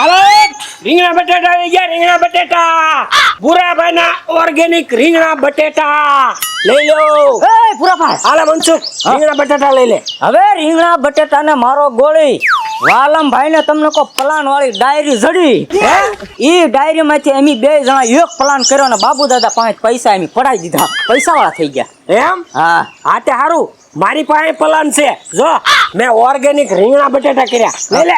હાલો રીંગણા બટેટા આવી ગયા. રીંગણા બટેટા ભૂરાભાઈના ઓર્ગેનિક રીંગણા બટેટા લઈ લો. એ પુરાભાઈ, હાલે મનસુખ રીંગણા બટેટા લઈ લે. હવે રીંગણા બટેટા ને મારો ગોળી વાલમભાઈ ને તમને કો પ્લાન વાળી ડાયરી જડી. ઈ ડાયરી માંથી અમે બે જણા એક પ્લાન કર્યો ને બાબુ દાદા પાસે પૈસા અમે પડાઈ દીધા. પૈસા વાળા થઈ ગયા. એમ હા હા તે હારું. મારી પાસે પ્લાન છે. જો મેં ઓર્ગેનિક રીંગણા બટેટા કર્યા. લઈ લે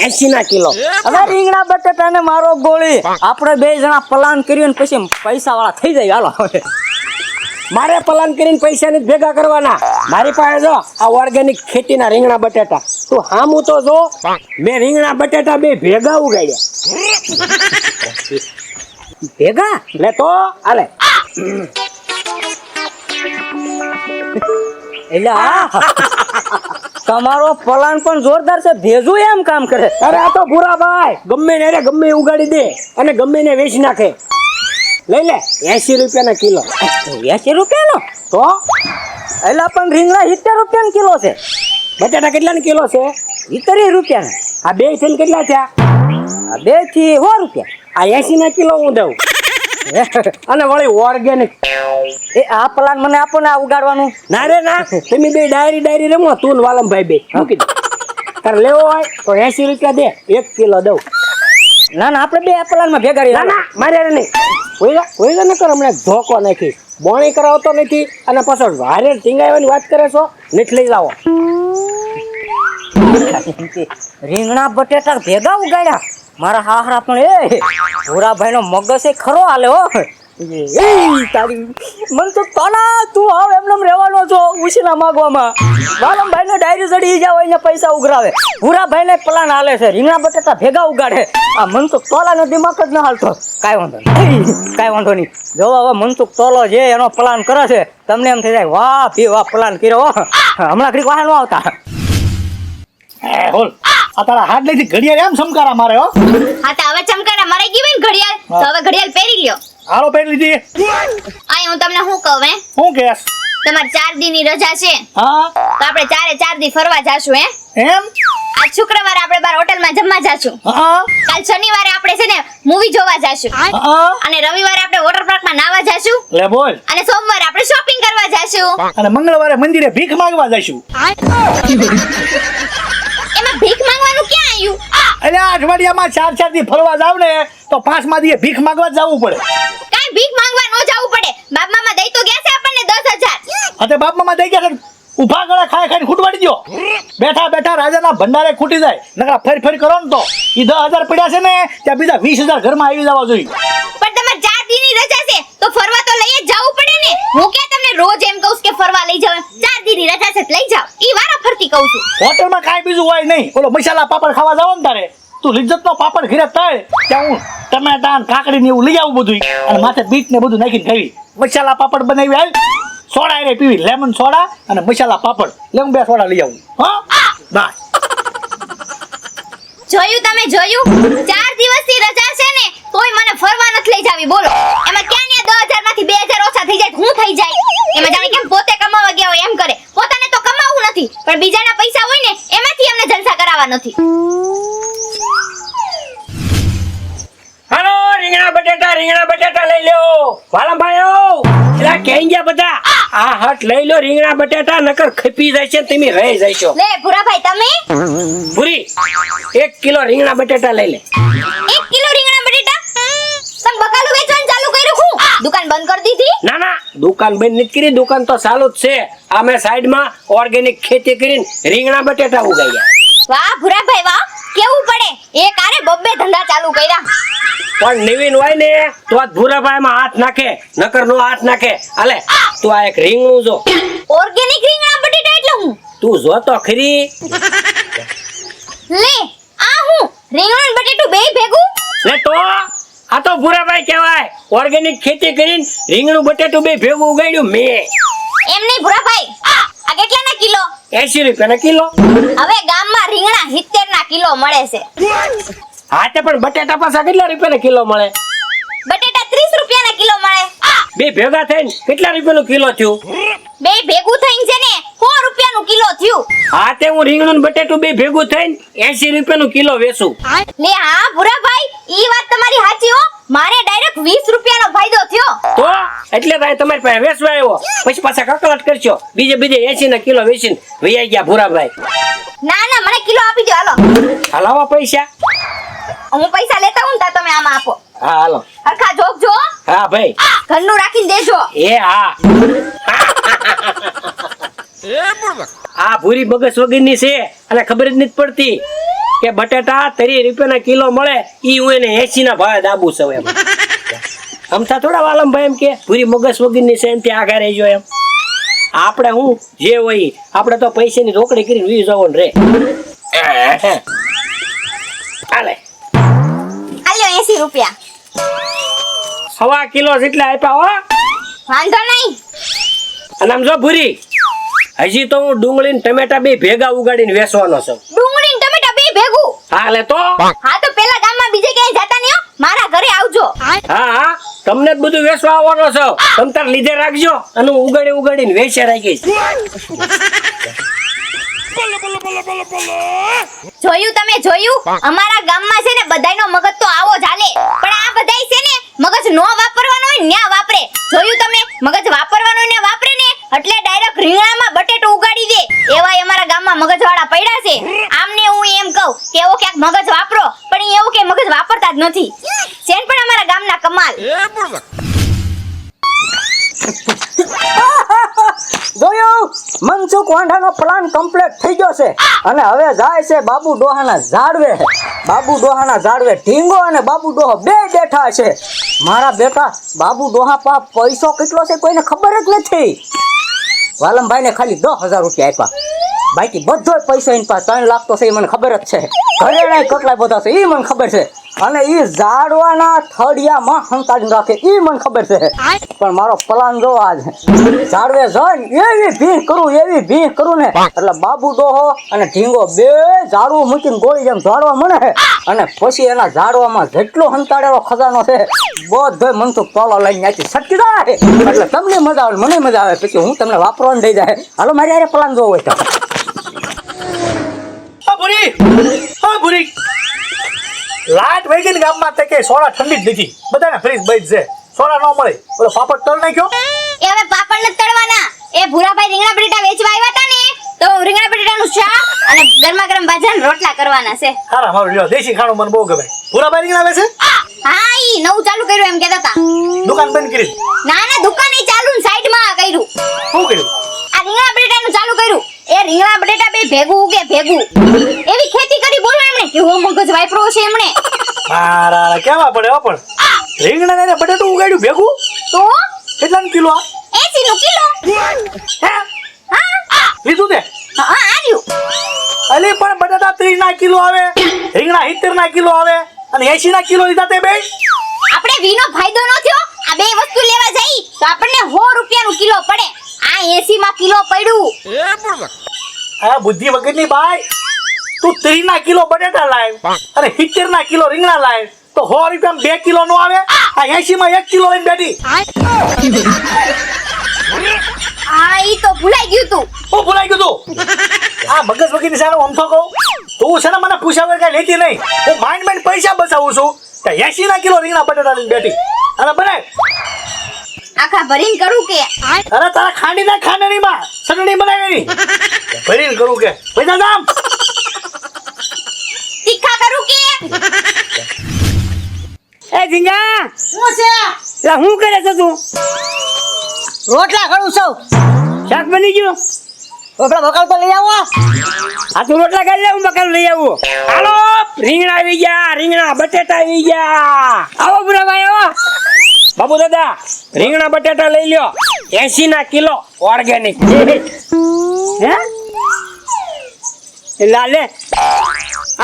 80 ના કિલો. હવે રીંગણા બટેટા ને મારો ગોળી આપણે બે જણા પ્લાન કર્યો ને પછી પૈસા વાળા થઈ જાય. હાલો મારે પ્લાન કરીને પૈસા ને ભેગા કરવાના. મારી પાસે જો આ ઓર્ગેનિક ખેતીના રીંગણા બટેટા. તું હામું તો જો મેં રીંગણા બટેટા બે ભેગા ઉગાડ્યા. ભેગા લે તો હાલે. એટલે તમારો પ્લાન પણ જોરદાર છે. ભેજું એમ કામ કરે. અરે આ તો ભૂરાભાઈ ગમે ને ગમે ઉગાડી દે અને ગમે ને વેચી નાખે. લઈ લે 80 રૂપિયાના કિલો. 80 રૂપિયાનો તો એટલે પણ રીંગણા 70 રૂપિયાનો કિલો છે. બટેટા કેટલાનો કિલો છે? 70 રૂપિયાનો. આ બે થઈને કેટલા થયા? આ 2 થી 100 રૂપિયા. આ 80 ના કિલો હું દઉં. અને વળી ઓર્ગેનિક. એ આ પ્લાન મને આપો ને આ ઉગાડવાનું. ના રે ના, તમે બે ડાયરી રમો. તું ને વાલમભાઈ બે મૂકી દે. તારે લેવો હોય તો 80 રૂપિયા દે, 1 કિલો દઉં. ના ના આપણે બે આ પ્લાન માં ભેગા ના ના મારે નહીં. કોઈ ન કર. હમણાં ધોકો નાખી બોણી કરાવતો નથી અને પાછળ વારે ટીંગાવાની વાત કરે છો. નીઠ લઈ લાવો. રીંગણા બટેટા ભેગા ઉગાડ્યા. મારા હાહરા પણ એ ભૂરાભાઈ નો મગજ એ ખરો હાલે હો. તારી મન તો તલા તું આવ એમને રહેવાનો છો ઉછીના માગવામાં. વાલમભાઈ ને ડાયરી જડી જાવ એને પૈસા ઉઘરાવે. ભૂરાભાઈ ને પ્લાન હાલે છે રીંગણા બટેટા ભેગા ઉગાડે. આ મનસુખ તોલા નો દિમાગ જ ના હાલતો. કાંઈ વાંધો નહીં, કાંઈ વાંધો નહીં. જો હવે મનસુખ તોલો જે એનો પ્લાન કરે છે તમને એમ થઈ જાય વાહ ભી વાહ પ્લાન કર્યો. હમણાં ઘડીક વાહ ન આવતા. હોલ આ તારા હાથ લઈથી ઘડિયાળ એમ ચમકારા મારે હો. હા તો હવે ચમકારા મરાઈ ગઈ હોય ને ઘડિયાળ, તો હવે ઘડિયાળ પહેરી લ્યો. હાલો પહેરી લીધી. આય હું તમને શું કહું હું કેસ? તમારે 4 દી ની રજા છે હા તો આપણે 4 દી ફરવા જાશું. એમ? આજ શુક્રવારે આપણે બાર હોટલમાં જમવા જાશું. હા કાલ શનિવારે આપણે છે ને મૂવી જોવા જાશું. હા અને રવિવારે આપણે વોટર પાર્કમાં નાવા જાશું. લે બોલ. અને સોમવારે આપણે શોપિંગ કરવા જાશું. અને મંગળવારે મંદિરે ભીખ માંગવા જઈશું. એમાં ભીખ માંગવાનું ક્યાં આવ્યું? એટલે આ અઠવાડિયામાં 4 દી ફરવા જાવ ને તો 5મા દીએ ભીખ માંગવા જવું પડે. કાઈ ભીખ માંગવા ન જવું પડે. બાપ મામા દઈ તો ગયા છે આપણને 10,000. અતે બાપ મામા દઈ ગયા છે. ઉભા ગળા ખાઈ ખૂટવાડી દો. બેઠા બેઠા રાજાના ભંડારે ખૂટી જાય. નકરા ફરી કરો ને તો ઈ 10,000 પડ્યા છે ને ત્યાં બીજા 20,000 ઘરમાં આવી જવા જોઈએ. પણ તમારે 4 દી ની રજા છે તો ફરવા તો લઈ જ જવું પડે ને. હું કે તમને રોજ એમ કહું કે ફરવા લઈ જાવ. 4 દી ની રજા છે તો લઈ જાવ. ઈ વારા ફરતી કહું છું. હોટલમાં કાંઈ બીજું હોય નહીં. ઓલો મસાલા પાપડ ખાવા જાવ ને તારે તું લિજ્જતનો પાપડ ઘરે તળ ત્યાં હું ટમેટા કાકડી ને એવું લઈ આવું બધું અને માથે બીટ ને બધું નાખીને ખાવી. મસાલા પાપડ બનાવી હાલ. સોડા રે પીવી લેમન સોડા અને મસાલા પાપડ. લે હું 2 સોડા લઈ આવું. હા બસ. જોયું તમે જોયું? 4 દિવસની રજા છે ને તોય મને ફરવા નથી લઈ જાવી. બોલો એમાં ક્યાં ને 10,000 માંથી 2,000 ઓછા થઈ જાય તો હું થઈ જાય? એમાં જાણે કેમ પોતે કમાવા ગયા હોય એમ કરે. પોતાને તો કમાવું નથી પણ બીજાના પૈસા હોય ને એમાંથી અમને જલસા કરાવવા નથી. હાલો રીંગણા બટેટા લઈ લો. વાલમભાઈઓ એલા ક્યાં ગયા બધા? આ હટ લઈ લો રીંગણા બટેટા. નકર ખપી જાય છે તમે રહી જઈશો. લે ભૂરાભાઈ તમે પૂરી 1 કિલો રીંગણા બટેટા લઈ લે. 1 કિલો રીંગણા બટેટા? તમે બકાલું વેચવાનું ચાલુ કર્યું હું? દુકાન બંધ કરી દીધી? ના ના દુકાન બંધ નથી કરી. દુકાન તો ચાલુ જ છે. અમે સાઈડમાં ઓર્ગેનિક ખેતી કરીને રીંગણા બટેટા ઉગાડ્યા. વાહ ભૂરાભાઈ વાહ, કેવું પડે એક આરે બબ્બે ધંધા ચાલુ કર્યા. પણ નવીન હોય ને તો આ ભૂરાભાઈમાં હાથ નાખે. નકર નો હાથ નાખે. હાલે તું આ એક રીંગણું જો. ઓર્ગેનિક રીંગણા બટેટા એટલે હું? તું જો તો ખરી. લે આ હું રીંગણ બટેટું બેય ભેગું? લે તો આ તો ભૂરાભાઈ કહેવાય. ઓર્ગેનિક ખેતી કરીને રીંગણું બટેટું બે ભેગું ઉગાડ્યું મેં. એમ નહીં ભૂરાભાઈ, આ કેટલાના કિલો? 80 રૂપિયાના કિલો. હવે ગામમાં રીંગણા 70 ના કિલો મળે છે. હા તે પણ બટેટા પાછા કેટલા રૂપિયાના કિલો મળે? બટેટા 30 રૂપિયાના કિલો મળે. બે ભેગા થઈને કેટલા રૂપિયાનો કિલો થયું? બે ભેગું થઈને છે ને 100 રૂપિયાનું કિલો થયું. હા તે હું રીંગણું ને બટેટું બે ભેગું થઈને 80 રૂપિયાનું કિલો વેચું. લે હા ભૂરાભાઈ, ઈ વાત તમારી સાચી હો. મારે ડાયરેક્ટ 20 રૂપિયાનો ફાયદો થયો. તો એટલે ભાઈ તમારી પાસે વેચવા આવ્યો, પછી પાછા કકળાટ કરશો. બીજે 80 ના કિલો વેચીને વૈયા ગયા ભૂરાભાઈ. ના ના, મને કિલો આપી દો હાલો. હલાવો પૈસા. હું પૈસા લેતા હું ને તા તમે આમાં આપો. હા હાલો. હરખા જોગજો. હા ભાઈ. ઘરનું રાખીને દેજો. એ હા. આ ભૂરી બગસ વગરની છે અને ખબર જ નથી પડતી કે બટાટા 30 રૂપિયાના કિલો મળે, ઈ હું એને 80 ના ભાવે દાબુ છું એમ. અમથા થોડા વાલમભાઈ એમ કે ભૂરી મગસ વગરની છે એમ ત્યાં આગળ રહેજો એમ. આપણે હું જે હોય આપણે તો પૈસાની રોકડી કરીને વી જવાનું રે. હાલે આલ્યો 80 રૂપિયા. 1.25 કિલો જેટલા આપ્યા હો. વાંધો નહીં. અને આમ જો ભૂરી, હજી તો હું ડુંગળી ને ટમેટા બે ભેગા ઉગાડીને વેચવાનો છું. ડુંગળી ને ટમેટા બે ભેગું. હાલે તો. હા તો પેલા ગામમાં બીજે ક્યાંય જતા નહીં હો. મારા ઘરે આવજો. હા હા, તમને જ બધું વેચવા આવવાનો છો. તમ તાર લીધે રાખજો અને હું ઉગાડીને વેચે રાખીશ. જોયું તમે જોયું? અમારા ગામમાં છે ને બધાયનો મગજ તો આવો જ હાલે. પણ આ બધાય છે ને મગજ નો વાપરવાનો હોય ન્યા વાપરે. જોયું તમે? મગજ વાપરવાનો ને વાપરે ને એટલે ડાયરેક્ટ રીંગણામાં બટેટું ઉગાડી દે. એવાય અમારા ગામમાં મગજવાળા પડ્યા છે. આમને હું એમ કહું કે એવો ક્યાંક મગજ વાપરો, પણ એવું કે મગજ વાપરતા જ નથી. સેન પણ અમારા ગામના કમાલ. જોયું? મનસુખ વાંઢાનો પ્લાન કમ્પ્લીટ થઈ ગયો છે અને હવે જાય છે બાબુ ડોહાના ઝાડવે. બાબુ ડોહાના ઝાડવે ઢીંગો અને બાબુ ડોહો બે બેઠા છે. મારા બેટા બાબુ ડોહા પા પૈસો કેટલો છે કોઈને ખબર જ નથી. વાલમભાઈ ને ખાલી 10,000 રૂપિયા આપ્યા, બાકી બધો પૈસો એની પાસે 3 લાખ તો છે, એ મને ખબર જ છે. ઘરેણા કેટલા બધા છે એ મને ખબર છે, અને એ ઝાડવાના થડિયામાં સંતાડીને રાખે એ મને ખબર છે. પણ મારો પ્લાન જો આજ ઝાડવે જઈને એવી ભીખ કરું ને એટલે બાબુ ડોહો અને ઢીંગો બે ઝાડવું મૂકીને ગોળી જેમ ઝાડવા મને, અને પછી એના ઝાડવામાં જેટલો સંતાડેલો ખજાનો છે બધો મનસુખ તોલો લઈને ત્યાંથી સટકી જાય. એટલે તમને મજા આવે, મને મજા આવે, પછી હું તમને વાપરવાનું દઈ જાય. હાલો મારી યારે પ્લાન જોવો હોય તો. ભૂરી લાટ વહી ગઈ ને ગામમાં તે કે સોડા ઠંડી જ નથી, બધાને ફ્રીજ બંધ છે, સોડા ન મળે. ઓલો પાપડ તળ નાખ્યો. એ હવે પાપડ નથી તળવાના. એ ભૂરાભાઈ રીંગણા બટેટા વેચવા આવ્યા હતા ને તો રીંગણા બટેટાનું શાક અને ગરમા ગરમ બાજરાના રોટલા કરવાના છે. હારા મારું લ્યો, દેશી ખાણું મને બહુ ગમે. ભૂરાભાઈ રીંગણા વેચે? હા, ઈ નવું ચાલુ કર્યું એમ કહેતા હતા. દુકાન બંધ કરી? ના ના, દુકાન ઈ ચાલુ ને સાઈડમાં કર્યું. શું કર્યું? આ રીંગણા બટેટાનું ચાલુ કર્યું. એ રીંગણા બટેટા બે ભેગું ઉગે ભેગું. એવી ખેતી કરી બોલો એમણે કે હું મગજ વાપરો છે એમણે. મારા કેવા પડે હો. પણ રીંગણા ને બટેટું ઉગાડ્યું ભેગું તો કેટલાનું કિલો? 80 નું કિલો. હે હા લીધું તે? હા આલ્યું. અલી પણ બટાટા 30 ના કિલો આવે, રીંગણા 70 ના કિલો આવે અને 80 ના કિલો લીધા તે બે. આપણે વીનો ફાયદો ન થયો. આ બે વસ્તુ લેવા જઈ તો આપણને 100 રૂપિયાનું કિલો પડે. આ 80 માં કિલો પડ્યું. આ બુદ્ધિ વગરની બાઈ, તું 30 ના કિલો બટાટા લાવ અને 70 ના કિલો રીંગણા લાવ તો 100 રૂપિયામાં 2 કિલો નો આવે. આ 80 માં 1 કિલો લઈને બેઠી. આ ઈ તો ભૂલાઈ ગયું તું. હું ભૂલાઈ ગયું તું. આ મગજ વગરની સારું આમ તો કહું, તું છે ને મને પૂછ્યા વગર કઈ લેતી નહીં. હું માંડ પૈસા બચાવું છું કે 80 ના કિલો રીંગણા બટાટા લઈને બેઠી. અને બનાય આખા ભરીને કરું કે અરે તારા ખાંડીના ખાંડણીમાં સગડી બનાવેલી ભરીને કરું કે પૈસા દામ તીખા કરું કે એ ઝીંગા, શું છે? લા હું કરે છે તું? રોટલા કરું છું. શાક બની ગયું? રોટલા બકાલ તો લઈ આવો. આ તું રોટલા કરી લે, હું બકાલ લઈ આવું. હાલો, રીંગણા આવી ગયા, રીંગણા બટેટા આવી ગયા. આવો બુરાભાઈ આવો. બાબુ દાદા, રીંગણા બટેટા લઈ લ્યો, 80 ના કિલો ઓર્ગેનિક. હે લાલે,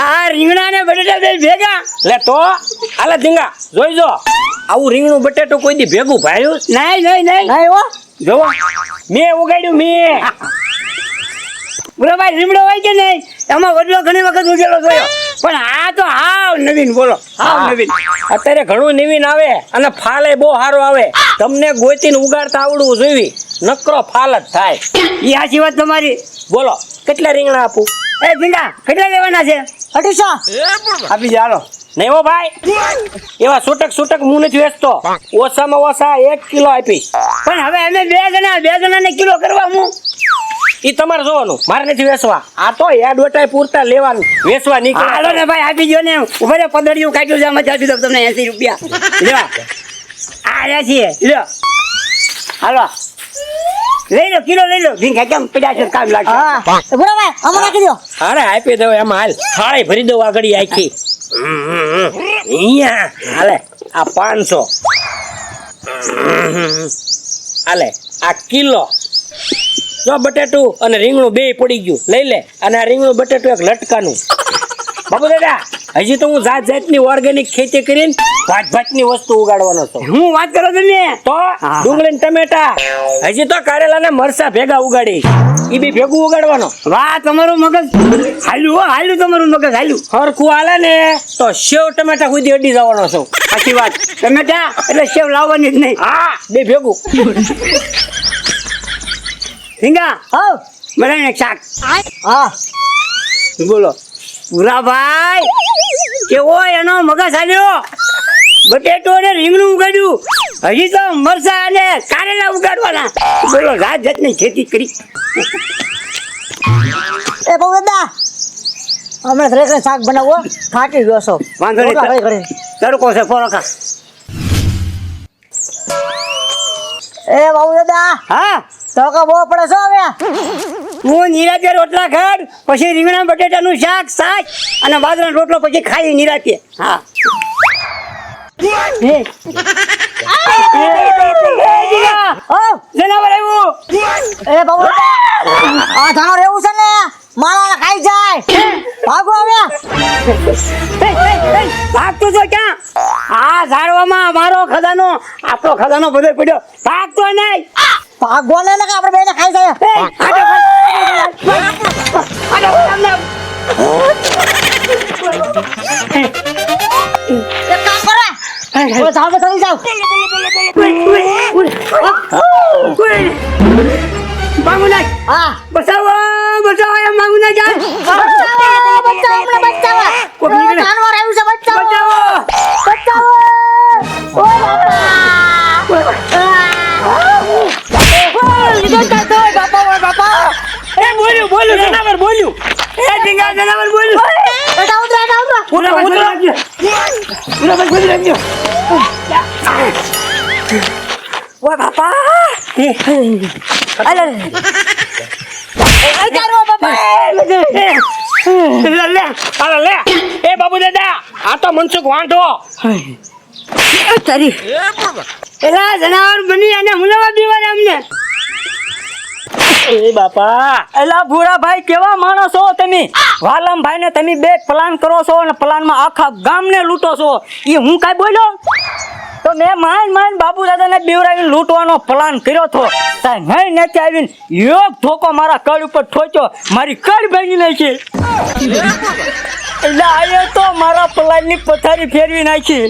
આ રીંગણા ને બટેટા બે ભેગા લે તો હાલે ધીંગા જોઈ જો. આવું રીંગણું બટેટું કોઈ દી ભેગું ભાયું નહીં. નહીં હો. જોવો મેં ઉગાડ્યું મેં. બુરાભાઈ રીમડો હોય કે નહીં, એમાં વડલો ઘણી વખત ઉગેલો જોયો. પણ આ તો હાવ નવીન બોલો હાવ નવીન અત્યારે ઘણું નવીન આવે અને ફાલે બહુ સારો આવે તમને ગોતીને ઉગાડતા આવડવું જોઈએ નકરો ફાલ જ થાય ઈ સાચી વાત તમારી. બોલો કેટલા રીંગણા આપું એ ઝીંગા કેટલા લેવાના છે? 250. આપી દે હાલો નહીં હો ભાઈ એવા છૂટક હું નથી વેચતો ઓછામાં ઓછા 1 કિલો આપીશ પણ હવે અમે બે જણાને કિલો કરવા હું. ઈ તમારે જોવાનું મારે નથી વેચવા આ તો એડવર્ટાઈઝ પૂરતા લેવાનું વેચવા હાલો નીકળે ને ભાઈ આપી દો ને ઉભા રે પદડિયું કાઢ્યું છે આમાં આપી દો તમને 80 રૂપિયા લ્યો આ રહ્યા છીએ લ્યો હાલો લઈ લો કિલો લઈ લો ઝીંગા કેમ પડ્યા છે કામ લાગશે. હા ભૂરાભાઈ આમાં નાખી દો. અરે આપી દઉં એમાં હાલ થાળી ભરી દઉં આગળ આખી અહીંયા હાલે આ 500 હાલે આ કિલો જો બટેટું અને રીંગણું બે પડી ગયું લઈ લે અને આ રીંગણું બટેટું એક લટકાનું બાબુ દાદા હજી તો હું જાતની ઓર્ગેનિક ખેતી કરીને ભાતની વસ્તુ ઉગાડવાનો છું હું વાત કરો તમે તો ડુંગળી ને ટમેટા હજી તો કારેલા ને મરસા ભેગા ઉગાડી ઈ બી ભેગું ઉગાડવાનો વાહ તમારું મગજ હાલ્યું તમારું મગજ હાલ્યું. હરખું હાલે ને તો સેવ ટમેટા સુધી અડી જવાનો છું સાચી વાત ટમેટા એટલે સેવ લાવવાની જ નહીં. હા બે ભેગું ઝીંગા હા બનાવીને એક શાક હા બોલો ભૂરાભાઈ કેવો એનો મગજ હાલ્યો બટેટો ને રીંગણું ઉગાડ્યું હજી તો મરસા અને કારેલા ઉગાડવાના બોલો જાતની ખેતી કરી. એ બહુ દાદા અમે દરેકને શાક બનાવો થાકી ગયો છો. વાંધો રોટલા નહીં કરી. તડકો છે ફોરકા. એ બહુ દાદા હા તડકો બહુ પડે છો હવે. હું નિરાતે રોટલા ખાડ પછી રીંગણા બટેટાનું શાક શાક અને બાજરાનો રોટલો પછી ખાઈ નિરાતે. હા હા જનાવર આવ્યું. એ બહુ દાદા આ ધાનો રહેવું છે ને મારા ખાઈ જાય ભાગો હવે. ભાગતો છો ક્યાં? આ ઝાડવામાં અમારો ખજાનો આપણો ખજાનો બધો પડ્યો ભાગતો નહીં. ભાગો ને કે આપણે બેને ખાઈ જાય. એક કામ કરો ઓલો ઝાડ પર ચડી જાઓ. માંગુ નાખ હા બચાવો બચાવો એમ માંગુ નાખ જાય. બચાવો અમને બચાવો. કોક નીકળે. જાનવર આવ્યું છે બચાવો બચાવો બચાવો. ઓ બાપા એ બોલ્યું જનાવર બોલ્યું એ ઢીંગા જનાવર બોલ્યું. બેટા ઉતરો પૂરા બોલી રાખજો પૂરા બોલી રાખજો. ઓ બાપા અલે લે એ બાબુ દાદા આ તો મનસુખ વાંઢો તારી એલા જનાવર બની અને હુલાવા દીવાને અમને. એ બાપા એલા ભૂરા ભાઈ કેવા માણસ છો તમે? વાલમ ભાઈ ને તમે બે પ્લાન કરો છો અને પ્લાનમાં આખા ગામને લૂંટો છો. એ હું કાઈ બોલ્યો તો મેં માન બાબુ દાદાને બેવરાવીને લૂંટવાનો પ્લાન કર્યો હતો. નહીં નથી આવીને એક ધોકો મારા કડ ઉપર ઠોક્યો મારી કડ ભાંગી નાખી. એટલે આયે તો મારા પ્લાનની પથારી ફેરવી નાખી.